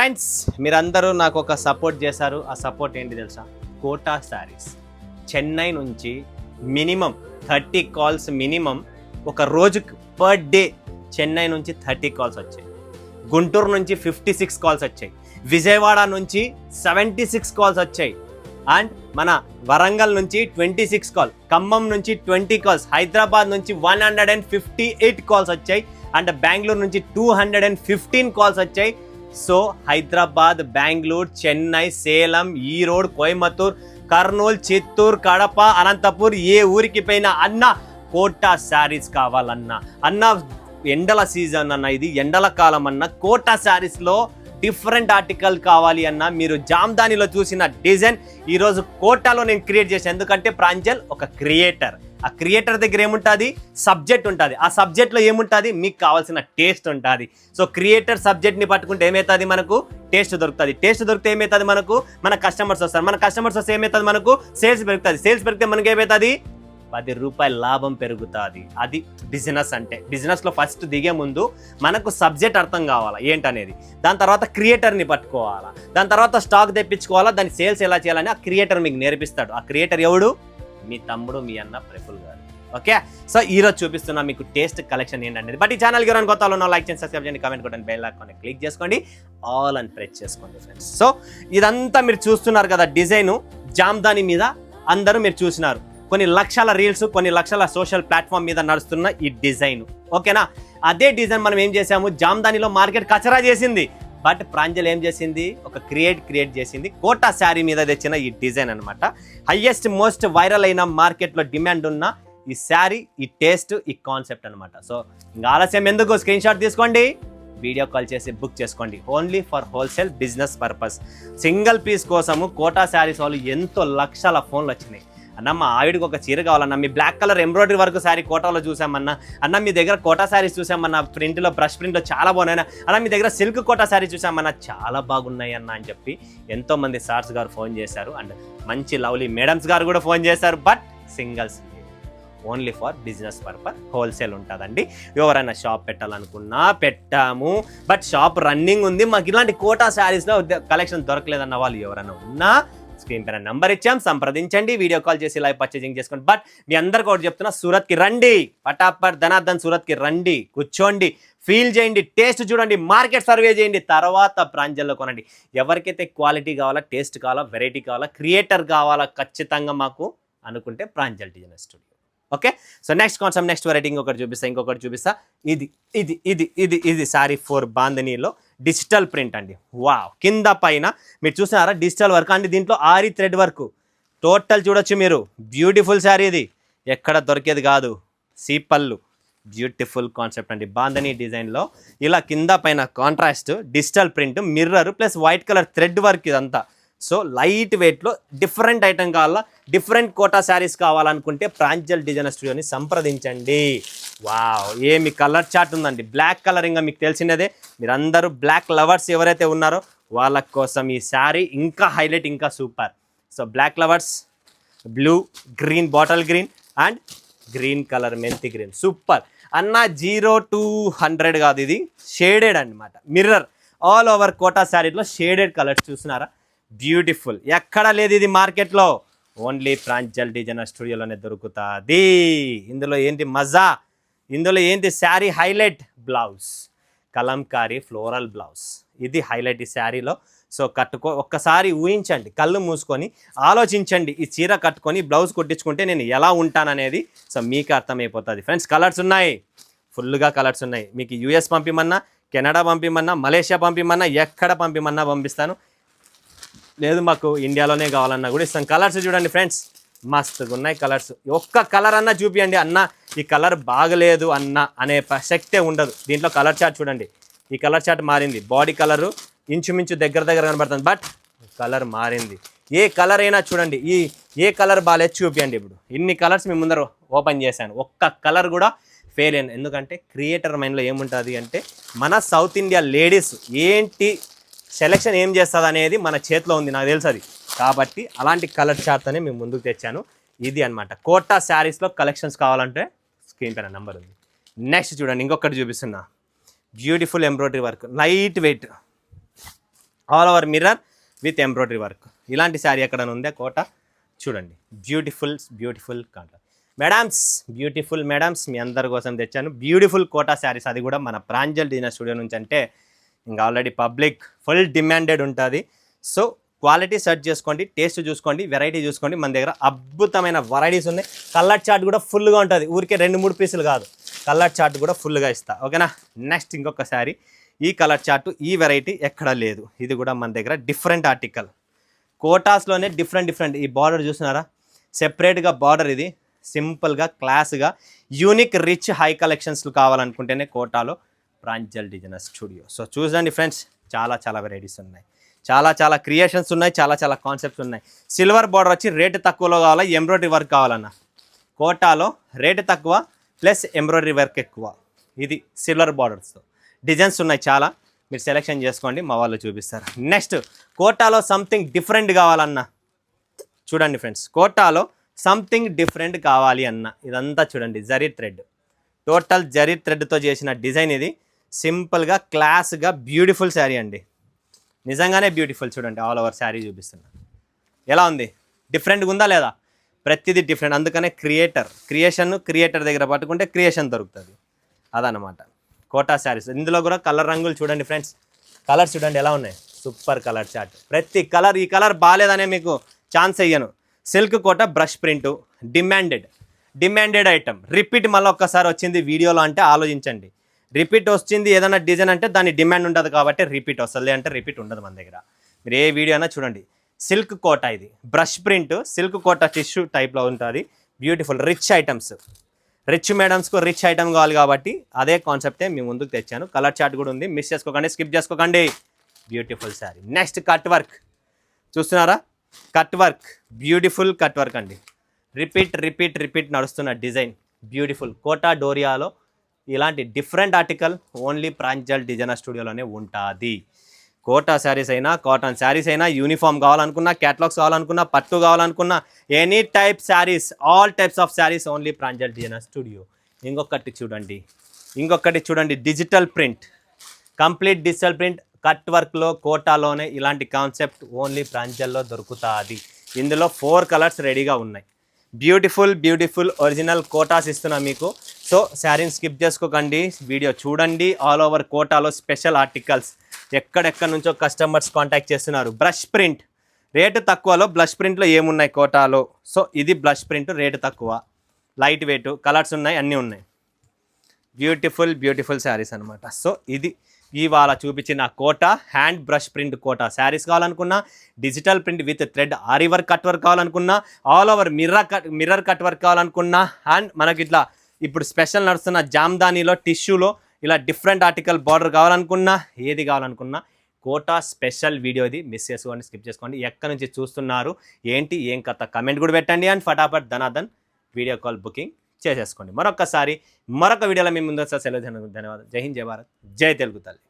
Friends మీరందరూ నాకు ఒక సపోర్ట్ చేశారు. ఆ సపోర్ట్ ఏంటి తెలుసా? కోటా శారీస్. చెన్నై నుంచి మినిమం 30 కాల్స్ మినిమం ఒక రోజుకు పర్ డే చెన్నై నుంచి 30 కాల్స్ వచ్చాయి. గుంటూరు నుంచి 56 కాల్స్ వచ్చాయి. విజయవాడ నుంచి 76 కాల్స్ వచ్చాయి. అండ్ మన వరంగల్ నుంచి 26 కాల్, ఖమ్మం నుంచి 20 కాల్స్, హైదరాబాద్ నుంచి 158 కాల్స్ వచ్చాయి. అండ్ బెంగళూరు నుంచి 215 కాల్స్ వచ్చాయి. సో హైదరాబాద్, బెంగళూరు, చెన్నై, సేలం, ఈరోడ్, కోయంబత్తూర్, కర్నూలు, చిత్తూరు, కడప, అనంతపూర్, ఏ ఊరికి పోయినా అన్న కోటా శారీస్ కావాలన్నా, అన్న ఎండల సీజన్ అన్న, ఇది ఎండల కాలం అన్న, కోటా శారీస్లో డిఫరెంట్ ఆర్టికల్ కావాలి అన్న, మీరు జామ్దానిలో చూసిన డిజైన్ ఈరోజు కోటాలో నేను క్రియేట్ చేశాను. ఎందుకంటే ప్రాంజల్ ఒక క్రియేటర్. ఆ క్రియేటర్ దగ్గర ఏముంటుంది? సబ్జెక్ట్ ఉంటుంది. ఆ సబ్జెక్ట్లో ఏముంటుంది? మీకు కావాల్సిన టేస్ట్ ఉంటుంది. సో క్రియేటర్ సబ్జెక్ట్ని పట్టుకుంటే ఏమవుతుంది? మనకు టేస్ట్ దొరుకుతుంది. టేస్ట్ దొరికితే ఏమవుతుంది? మనకు మన కస్టమర్స్ వస్తారు. మన కస్టమర్స్ వస్తే ఏమవుతుంది? మనకు సేల్స్ పెరుగుతుంది. సేల్స్ పెరిగితే మనకి ఏమవుతుంది? 10 రూపాయల లాభం పెరుగుతుంది. అది బిజినెస్ అంటే. బిజినెస్లో ఫస్ట్ దిగే ముందు మనకు సబ్జెక్ట్ అర్థం కావాలా ఏంటనేది, దాని తర్వాత క్రియేటర్ని పట్టుకోవాలా, దాని తర్వాత స్టాక్ తెప్పించుకోవాలా, దాని సేల్స్ ఎలా చేయాలని ఆ క్రియేటర్ మీకు నేర్పిస్తాడు. ఆ క్రియేటర్ ఎవడు? మీ తమ్ముడు, మీ అన్న ప్రఫుల్ గారు. ఓకే, సో ఈరోజు చూపిస్తున్నా మీకు టేస్ట్ కలెక్షన్ ఏంటనేది. బట్ ఈ ఛానల్కి ఎవరైనా కొత్త వాళ్ళు లైక్ చేయండి, సబ్స్క్రైబ్ చేయండి, కామెంట్ కొట్టండి, బెల్ ఐకాన్ క్లిక్ చేసుకోండి, ఆల్ అని ప్రెస్ చేసుకోండి ఫ్రెండ్స్. సో ఇదంతా మీరు చూస్తున్నారు కదా డిజైను, జామ్దాని మీద అందరూ మీరు చూసినారు. కొన్ని లక్షల రీల్స్, కొన్ని లక్షల సోషల్ ప్లాట్ఫామ్ మీద నడుస్తున్న ఈ డిజైన్. ఓకేనా? అదే డిజైన్ మనం ఏం చేసాము? జామ్దానిలో మార్కెట్ కచరా చేసింది. బట్ ప్రాంజల్ ఏం చేసింది? ఒక క్రియేట్ చేసింది. కోటా శారీ మీద తెచ్చిన ఈ డిజైన్ అనమాట. హైయెస్ట్ మోస్ట్ వైరల్ అయిన మార్కెట్లో డిమాండ్ ఉన్న ఈ శారీ, ఈ టేస్ట్, ఈ కాన్సెప్ట్ అనమాట. సో ఇంకా ఆలస్యం ఎందుకు? స్క్రీన్ షాట్ తీసుకోండి, వీడియో కాల్ చేసి బుక్ చేసుకోండి. Only for wholesale business purpose. Single piece కోసము కోటా శారీస్ వాళ్ళు ఎంతో లక్షల ఫోన్లు వచ్చినాయి. అన్న మా ఆవిడకి ఒక చీర కావాలన్నా, మీ black colour embroidery work sari కోటాలో చూసామన్నా, అన్న మీ దగ్గర కోటా శారీస్ చూసామన్నా, ప్రింట్లో బ్రష్ ప్రింట్లో చాలా బాగున్నాయి అన్న, మీ దగ్గర సిల్క్ కోటా శారీ చూసామన్నా, చాలా బాగున్నాయి అన్న అని చెప్పి ఎంతోమంది సార్స్ గారు ఫోన్ చేశారు. అండ్ మంచి లవ్లీ మేడమ్స్ గారు కూడా ఫోన్ చేశారు. But singles only for business purpose, wholesale ఉంటుందండి. ఎవరైనా షాప్ పెట్టాలనుకున్నా పెట్టాము, బట్ షాప్ రన్నింగ్ ఉంది, మాకు ఇలాంటి కోటా శారీస్లో కలెక్షన్ దొరకలేదన్న వాళ్ళు ఎవరైనా ఉన్నా స్క్రీన్ పైన నంబర్ ఇచ్చాం, సంప్రదించండి, వీడియో కాల్ చేసి లైవ్ పర్చేజింగ్ చేసుకోండి. బట్ మీ అందరికీ ఒకటి చెప్తున్నా, సూరత్కి రండి, పటాపట్ ధనార్దన్ సూరత్కి రండి, కూర్చోండి, ఫీల్ చేయండి, టేస్ట్ చూడండి, మార్కెట్ సర్వే చేయండి, తర్వాత ప్రాంజల్లో కొనండి. ఎవరికైతే క్వాలిటీ కావాలా, టేస్ట్ కావాలా, వెరైటీ కావాలా, క్రియేటర్ కావాలా ఖచ్చితంగా మాకు అనుకుంటే Pranjal designer studio. Okay, so next concept, next variety ఇంకొకటి చూపిస్తా. ఇది సారీ 4 బాంధనీలో డిజిటల్ ప్రింట్ అండి. వావ్, కింద పైన మీరు చూసినారా డిజిటల్ వర్క్ అండి, దీంట్లో ఆరి థ్రెడ్ వర్క్ టోటల్ చూడొచ్చు మీరు. బ్యూటిఫుల్ శారీ, ఇది ఎక్కడ దొరికేది కాదు. సీపల్లు, బ్యూటిఫుల్ కాన్సెప్ట్ అండి. బాంధనీ డిజైన్లో ఇలా కింద పైన contrast digital print, mirror plus white colour thread work ఇదంతా. సో లైట్ వెయిట్లో డిఫరెంట్ ఐటమ్ కావాలా, డిఫరెంట్ కోటా శారీస్ కావాలనుకుంటే ప్రాంజల్ డిజైనర్ స్టూడియోని సంప్రదించండి. వావ్, ఏమి కలర్ చార్ట్ ఉందండి. బ్లాక్ కలర్ ఇంకా మీకు తెలిసినదే, మీరందరూ బ్లాక్ లవర్స్ ఎవరైతే ఉన్నారో వాళ్ళ కోసం ఈ శారీ ఇంకా హైలైట్, ఇంకా super. So black lovers, blue, green, bottle green and green colour మెంతి గ్రీన్, సూపర్ అన్న. 0 to 100 కాదు, ఇది షేడెడ్ అనమాట. మిర్రర్ ఆల్ ఓవర్ కోటా శారీలో షేడెడ్ కలర్స్ చూస్తున్నారా? బ్యూటిఫుల్, ఎక్కడ లేదు ఇది మార్కెట్లో, ఓన్లీ ప్రాంజల్ డిజైనర్ స్టూడియోలోనే దొరుకుతుంది. ఇందులో ఏంటి మజా, ఇందులో ఏంటి sari highlight? Blouse, Kalamkari floral blouse, ఇది హైలైట్ ఈ శారీలో. సో ఒక్కసారి ఊహించండి, కళ్ళు మూసుకొని ఆలోచించండి, ఈ చీర కట్టుకొని బ్లౌజ్ కుట్టించుకుంటే నేను ఎలా ఉంటాననేది సో మీకు అర్థమైపోతుంది ఫ్రెండ్స్. కలర్స్ ఉన్నాయి, ఫుల్గా కలర్స్ ఉన్నాయి. మీకు యూఎస్ పంపిమన్నా, కెనడా పంపిమన్నా, మలేషియా పంపిమన్నా, ఎక్కడ పంపిమన్నా పంపిస్తాను. లేదు మాకు ఇండియాలోనే కావాలన్నా కూడా ఇస్తాను. కలర్స్ చూడండి ఫ్రెండ్స్, మస్తుగా ఉన్నాయి కలర్స్. ఒక్క కలర్ అన్నా చూపియండి అన్న, ఈ కలర్ బాగలేదు అన్న అనే ప్రసక్తే ఉండదు. దీంట్లో కలర్ చార్ట్ చూడండి, ఈ కలర్ చార్ట్ మారింది. బాడీ కలరు ఇంచుమించు దగ్గర కనబడుతుంది, బట్ కలర్ మారింది. ఏ కలర్ అయినా చూడండి, ఏ కలర్ బాగాలేదు చూపియండి. ఇప్పుడు ఇన్ని కలర్స్ మీ ముందర ఓపెన్ చేశాను, ఒక్క కలర్ కూడా ఫెయిల్ అయింది. ఎందుకంటే క్రియేటర్ మైండ్లో ఏముంటుంది అంటే, మన సౌత్ ఇండియా లేడీస్ ఏంటి సెలెక్షన్ ఏం చేస్తుంది అనేది మన చేతిలో ఉంది, నాకు తెలుసు అది. కాబట్టి అలాంటి కలర్ చార్ట్ అని మేము ముందుకు తెచ్చాను. ఇది అనమాట కోటా శారీస్లో కలెక్షన్స్ కావాలంటే స్క్రీన్ పైన నెంబర్ ఉంది. నెక్స్ట్ చూడండి, ఇంకొకటి చూపిస్తున్నా. Beautiful embroidery work, light weight, all over mirror with embroidery work. ఇలాంటి శారీ ఎక్కడ ఉందే కోట చూడండి, బ్యూటిఫుల్ కాంట. మేడమ్స్, బ్యూటిఫుల్ మేడమ్స్ మీ అందరి కోసం తెచ్చాను బ్యూటిఫుల్ కోటా శారీస్, అది కూడా మన ప్రాంజల్ డిజైనర్ స్టూడియో నుంచి. అంటే ఇంకా ఆల్రెడీ పబ్లిక్ ఫుల్ డిమాండెడ్ ఉంటుంది. సో క్వాలిటీ సెర్చ్ చేసుకోండి, టేస్ట్ చూసుకోండి, వెరైటీ చూసుకోండి. మన దగ్గర అద్భుతమైన వెరైటీస్ ఉన్నాయి. కలర్ చార్ట్ కూడా ఫుల్గా ఉంటుంది, ఊరికే 2-3 పీసులు కాదు, కలర్ చార్ట్ కూడా ఫుల్గా ఇస్తా. ఓకేనా. నెక్స్ట్ ఇంకొక శారీ, ఈ కలర్ చార్ట్ ఈ వెరైటీ ఎక్కడా లేదు. ఇది కూడా మన దగ్గర డిఫరెంట్ ఆర్టికల్, కోటాస్లోనే డిఫరెంట్. ఈ బార్డర్ చూస్తున్నారా, సెపరేట్గా బార్డర్. ఇది సింపుల్గా క్లాస్గా యూనిక్ రిచ్ హై కలెక్షన్స్లు కావాలనుకుంటేనే కోటాలో ప్రాంజల్ డిజైనర్ స్టూడియో. సో చూడండి ఫ్రెండ్స్, చాలా వెరైటీస్ ఉన్నాయి, చాలా క్రియేషన్స్ ఉన్నాయి, చాలా కాన్సెప్ట్స్ ఉన్నాయి. సిల్వర్ బార్డర్ వచ్చి రేటు తక్కువలో కావాలా, ఎంబ్రాయిడరీ వర్క్ కావాలన్నా కోటాలో రేటు తక్కువ ప్లస్ ఎంబ్రాయిడరీ వర్క్ ఎక్కువ. ఇది సిల్వర్ బార్డర్స్తో డిజైన్స్ ఉన్నాయి చాలా, మీరు సెలెక్షన్ చేసుకోండి, మా వాళ్ళు చూపిస్తారు. నెక్స్ట్ కోటాలో సంథింగ్ డిఫరెంట్ కావాలన్నా చూడండి ఫ్రెండ్స్, కోటాలో సంథింగ్ డిఫరెంట్ కావాలి అన్న ఇదంతా చూడండి, జరీ థ్రెడ్, టోటల్ జరీ థ్రెడ్తో చేసిన డిజైన్. ఇది సింపుల్గా క్లాస్గా బ్యూటిఫుల్ శారీ అండి, నిజంగానే బ్యూటిఫుల్. చూడండి ఆల్ ఓవర్ శారీ చూపిస్తున్నా, ఎలా ఉంది, డిఫరెంట్గా ఉందా లేదా? ప్రతిదీ డిఫరెంట్. అందుకనే క్రియేటర్ దగ్గర పట్టుకుంటే క్రియేషన్ దొరుకుతుంది, అదనమాట కోటా శారీస్. ఇందులో కూడా కలర్ రంగులు చూడండి ఫ్రెండ్స్, కలర్స్ చూడండి ఎలా ఉన్నాయి, సూపర్ కలర్ చార్ట్. ప్రతి కలర్, ఈ కలర్ బాగాలేదనే మీకు ఛాన్స్ అయ్యాను. Silk Kota brush print, demanded item. Repeat మళ్ళీ ఒక్కసారి వచ్చింది వీడియోలో అంటే ఆలోచించండి. రిపీట్ వచ్చింది ఏదైనా డిజైన్ అంటే దాని డిమాండ్ ఉంటుంది కాబట్టి రిపీట్ వస్తుంది, అంటే రిపీట్ ఉండదు మన దగ్గర. మీరు ఏ వీడియో అయినా చూడండి. సిల్క్ కోట, ఇది brush print silk Kota tissue టైప్లో ఉంటుంది. బ్యూటిఫుల్ రిచ్ ఐటమ్స్, రిచ్ మేడమ్స్కు రిచ్ ఐటమ్ కావాలి కాబట్టి అదే కాన్సెప్టే మీ ముందుకు తెచ్చాను. కలర్ చార్ట్ కూడా ఉంది, మిస్ చేసుకోకండి, స్కిప్ చేసుకోకండి. Beautiful sari. Next cut work చూస్తున్నారా, cut work, beautiful cut work అండి. రిపీట్ నడుస్తున్న డిజైన్, బ్యూటిఫుల్ కోటా డోరియాలో ఇలాంటి different article only Pranjal designer స్టూడియోలోనే ఉంటుంది. కోటా శారీస్ అయినా, కాటన్ శారీస్ అయినా, యూనిఫామ్ కావాలనుకున్నా, క్యాటలాగ్స్ కావాలనుకున్నా, పట్టు కావాలనుకున్నా, any type saris, all types of saris only Pranjal designer studio. ఇంకొకటి చూడండి, digital print, complete digital print cut వర్క్లో కోటాలోనే ఇలాంటి కాన్సెప్ట్ ఓన్లీ ప్రాంజల్లో దొరుకుతుంది. ఇందులో 4 కలర్స్ రెడీగా ఉన్నాయి. బ్యూటిఫుల్ ఒరిజినల్ కోటాస్ ఇస్తున్నా మీకు. సో శారీని స్కిప్ చేసుకోకండి, వీడియో చూడండి. ఆల్ ఓవర్ కోటాలో స్పెషల్ ఆర్టికల్స్ ఎక్కడెక్కడి నుంచో కస్టమర్స్ కాంటాక్ట్ చేస్తున్నారు. బ్రష్ ప్రింట్ రేటు తక్కువలో, బ్రష్ ప్రింట్లో ఏమున్నాయి కోటాలో. సో ఇది బ్రష్ ప్రింట్ రేటు తక్కువ, లైట్ వెయిట్, కలర్స్ ఉన్నాయి, అన్నీ ఉన్నాయి. బ్యూటిఫుల్ శారీస్ అనమాట. సో ఇది ఇవాళ చూపించిన Kota hand brush print Kota saris కావాలనుకున్నా, digital print with thread aari work cut work కావాలనుకున్నా, all over mirror cut work కావాలనుకున్నా, అండ్ మనకి ఇట్లా ఇప్పుడు స్పెషల్ నడుస్తున్న జామ్దానీలో టిష్యూలో ఇలా డిఫరెంట్ ఆర్టికల్ బార్డర్ కావాలనుకున్నా, ఏది కావాలనుకున్నా కోటా స్పెషల్ వీడియో ఇది. మిస్ చేసుకోండి, స్కిప్ చేసుకోండి. ఎక్కడి నుంచి చూస్తున్నారు, ఏంటి, ఏం కథ, కమెంట్ కూడా పెట్టండి. అండ్ ఫటాఫట్ ధనాధన్ వీడియో కాల్ బుకింగ్ చేసేసుకోండి. మరొక వీడియోలో మీ ముందు సెలవు. ధన్యవాదాలు. జై హింద్, జై భారత్, జై తెలుగు తల్లి.